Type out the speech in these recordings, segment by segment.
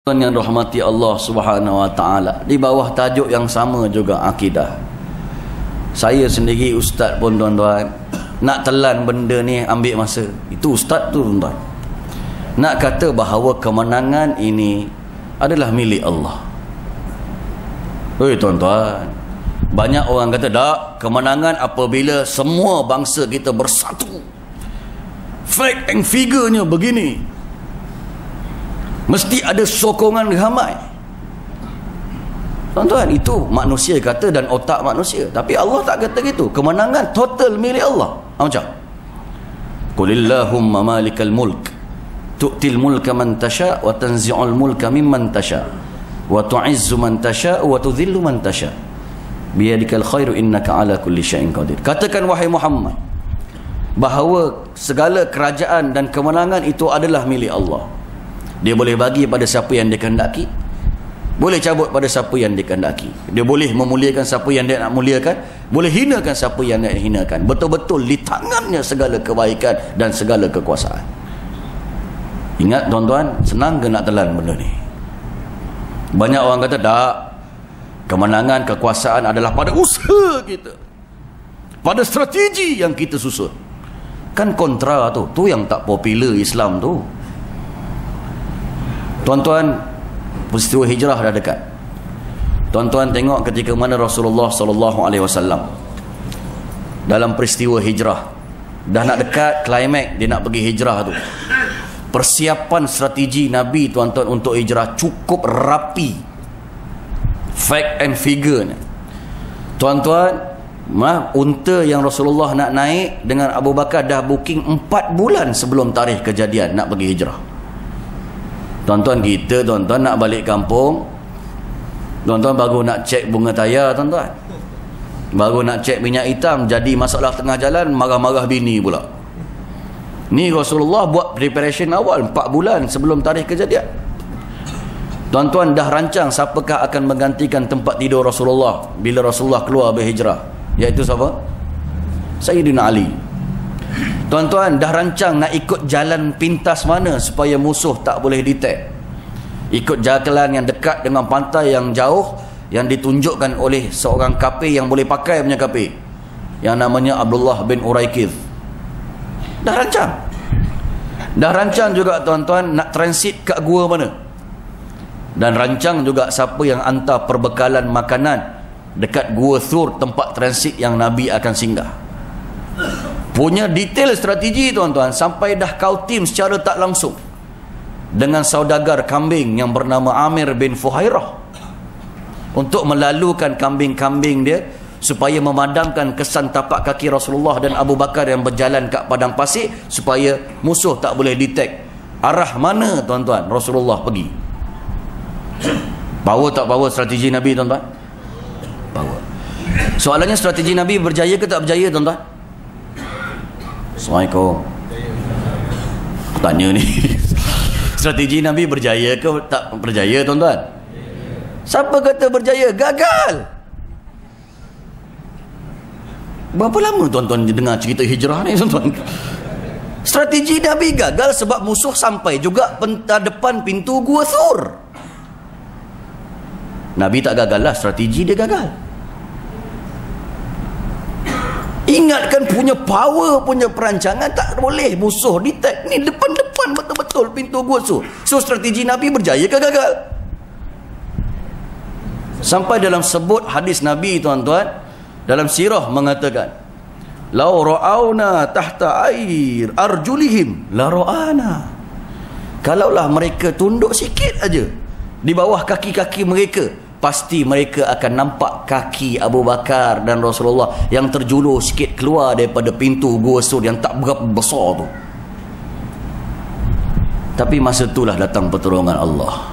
Yang rahmati Allah Subhanahu wa taala, di bawah tajuk yang sama juga akidah. Saya sendiri ustaz pun tuan-tuan, nak telan benda ni ambil masa. Itu ustaz tu tuan-tuan. Nak kata bahawa kemenangan ini adalah milik Allah. Tuan-tuan, banyak orang kata tak, kemenangan apabila semua bangsa kita bersatu. Fact and figure-nya begini. Mesti ada sokongan ramai. Tuan-tuan, itu manusia kata dan otak manusia. Tapi Allah tak kata gitu. Kemenangan total milik Allah. Macam Qulillahumma malikal mulk tu'til mulka man tasha' wa tanzi'ul mulka mimman tasha' wa tu'izzu man tasha' wa tudhillu man tasha' biyadikal khairu innaka ala kulli syai'in qadir. Katakan wahai Muhammad bahawa segala kerajaan dan kemenangan itu adalah milik Allah. Dia boleh bagi pada siapa yang dia kehendaki, boleh cabut pada siapa yang dia kehendaki. Dia boleh memuliakan siapa yang dia nak muliakan, boleh hinakan siapa yang dia nak hinakan. Betul-betul di tangannya segala kebaikan dan segala kekuasaan. Ingat tuan-tuan, senang ke nak telan benda ni? Banyak orang kata tak, kemenangan, kekuasaan adalah pada usaha kita, pada strategi yang kita susun. Kan kontra tu yang tak popular Islam tu. Tuan-tuan, peristiwa hijrah dah dekat. Tuan-tuan tengok ketika mana Rasulullah SAW dalam peristiwa hijrah, dah nak dekat klimak dia nak pergi hijrah tu. Persiapan strategi Nabi tuan-tuan untuk hijrah cukup rapi. Fact and figure ni. Tuan-tuan, unta yang Rasulullah nak naik dengan Abu Bakar dah booking 4 bulan sebelum tarikh kejadian nak pergi hijrah. Tuan-tuan, kita tuan-tuan nak balik kampung, tuan-tuan baru nak cek bunga tayar, tuan-tuan baru nak cek minyak hitam, jadi masalah tengah jalan, marah-marah bini pula. Ni Rasulullah buat preparation awal 4 bulan sebelum tarikh kejadian. Tuan-tuan dah rancang siapakah akan menggantikan tempat tidur Rasulullah bila Rasulullah keluar berhijrah, iaitu siapa? Sayyidina Ali. Tuan-tuan dah rancang nak ikut jalan pintas mana supaya musuh tak boleh detect. Ikut jalan yang dekat dengan pantai yang jauh, yang ditunjukkan oleh seorang kafir yang boleh pakai punya kafir, yang namanya Abdullah bin Uraikidh. Dah rancang. Dah rancang juga tuan-tuan nak transit kat gua mana. Dan rancang juga siapa yang hantar perbekalan makanan dekat gua Thur, tempat transit yang Nabi akan singgah. Punya detail strategi tuan-tuan, sampai dah kautim secara tak langsung dengan saudagar kambing yang bernama Amir bin Fuhairah untuk melalukan kambing-kambing dia supaya memadamkan kesan tapak kaki Rasulullah dan Abu Bakar yang berjalan kat padang pasir, supaya musuh tak boleh detect arah mana tuan-tuan Rasulullah pergi. Power tak power strategi Nabi tuan-tuan? Power. Soalannya, strategi Nabi berjaya ke tak berjaya tuan-tuan? Assalamualaikum. Tanya ni. Strategi Nabi berjaya ke tak berjaya tuan-tuan? Siapa kata berjaya? Gagal. Berapa lama tuan-tuan dengar cerita hijrah ni tuan-tuan? Strategi Nabi gagal sebab musuh sampai juga depan pintu Gua Thur. Nabi tak gagal lah, strategi dia gagal. Ingatkan punya power, punya perancangan tak boleh musuh detect. Ni depan-depan betul-betul pintu Gua Thur. So strategi Nabi berjaya ke gagal? Sampai dalam sebut hadis Nabi tuan-tuan, dalam sirah mengatakan, lau ra'auna tahta air arjulihim la ra'ana. Kalaulah mereka tunduk sikit aja di bawah kaki-kaki mereka, pasti mereka akan nampak kaki Abu Bakar dan Rasulullah yang terjulur sikit keluar daripada pintu Gua Thur yang tak berapa besar tu. Tapi masa itulah datang pertolongan Allah.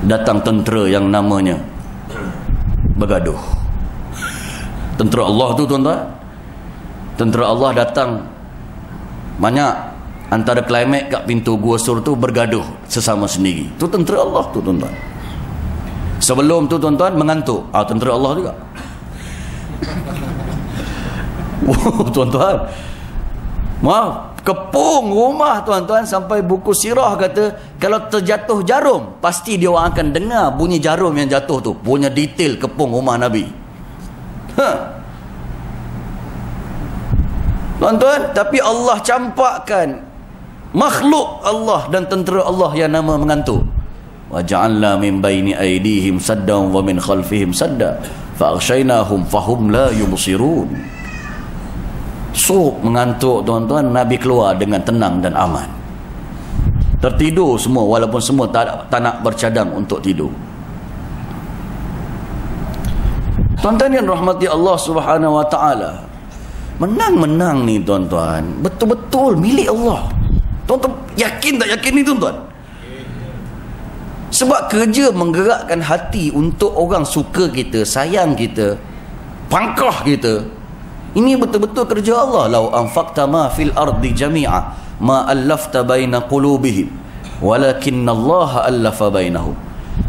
Datang tentera yang namanya Bergaduh. Tentera Allah tu tuan-tuan, tentera Allah datang banyak. Antara klimak kat pintu Gua Thur tu bergaduh sesama sendiri. Tu tentera Allah tu tuan-tuan. Sebelum tu tuan-tuan mengantuk. Tentera Allah juga. Tuan-tuan, maaf, kepung rumah tuan-tuan, sampai buku sirah kata kalau terjatuh jarum pasti dia orang akan dengar bunyi jarum yang jatuh tu. Punya detail kepung rumah Nabi. Tuan-tuan, tapi Allah campakkan makhluk Allah dan tentera Allah yang nama mengantuk. Wa ja'alna min baini aydihim saddan wa min khalfihim sadda fa aghshaynahum fahum la yubsirun. So mengantuk tuan-tuan, Nabi keluar dengan tenang dan aman. Tertidur semua walaupun semua tak nak bercadang untuk tidur. Tuan-tuan yang rahmati Allah Subhanahu wa taala, menang-menang ni tuan-tuan betul-betul milik Allah. Tuan-tuan yakin tak yakin ni tuan-tuan? Sebab kerja menggerakkan hati untuk orang suka kita, sayang kita, pangkah kita, ini betul-betul kerja Allah. Lau anfaqta ma fil ardi jami'a ma allafta baina qulubihim walakinnallaha allafa bainahum.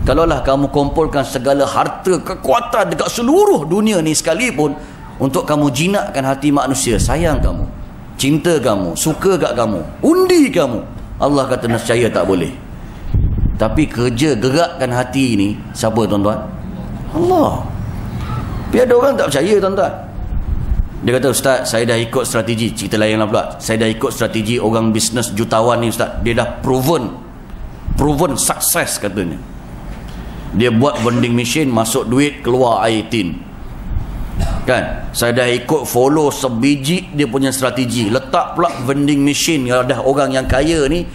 Kalaulah kamu kumpulkan segala harta kekuatan dekat seluruh dunia ni sekalipun untuk kamu jinakkan hati manusia, sayang kamu, cinta kamu, suka kat kamu, undi kamu, Allah kata nescaya tak boleh. Tapi kerja gerakkan hati ni siapa tuan-tuan? Allah. Tapi ada orang tak percaya tuan-tuan. Dia kata, Ustaz, saya dah ikut strategi. Cerita lain lah pula. Saya dah ikut strategi orang bisnes jutawan ni Ustaz. Dia dah proven sukses katanya. Dia buat vending machine, masuk duit, keluar air tin. Kan? Saya dah ikut follow sebiji dia punya strategi. Letak pula vending machine yang ada orang yang kaya ni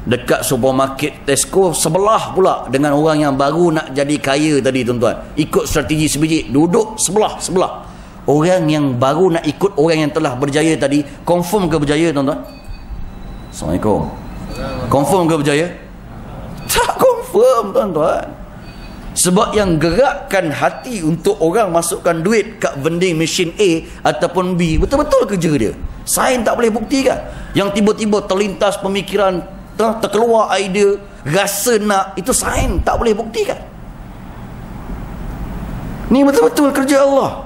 dekat supermarket Tesco sebelah pula dengan orang yang baru nak jadi kaya tadi tuan-tuan. Ikut strategi sebiji, duduk sebelah. Orang yang baru nak ikut orang yang telah berjaya tadi, confirm ke berjaya tuan-tuan? Assalamualaikum. Confirm ke berjaya? Tak confirm tuan-tuan. Sebab yang gerakkan hati untuk orang masukkan duit kat vending machine A ataupun B, betul-betul kerja dia. Sains tak boleh buktikan. Yang tiba-tiba terlintas pemikiran, terkeluar idea, rasa nak, itu sains tak boleh buktikan. Ni betul-betul kerja Allah.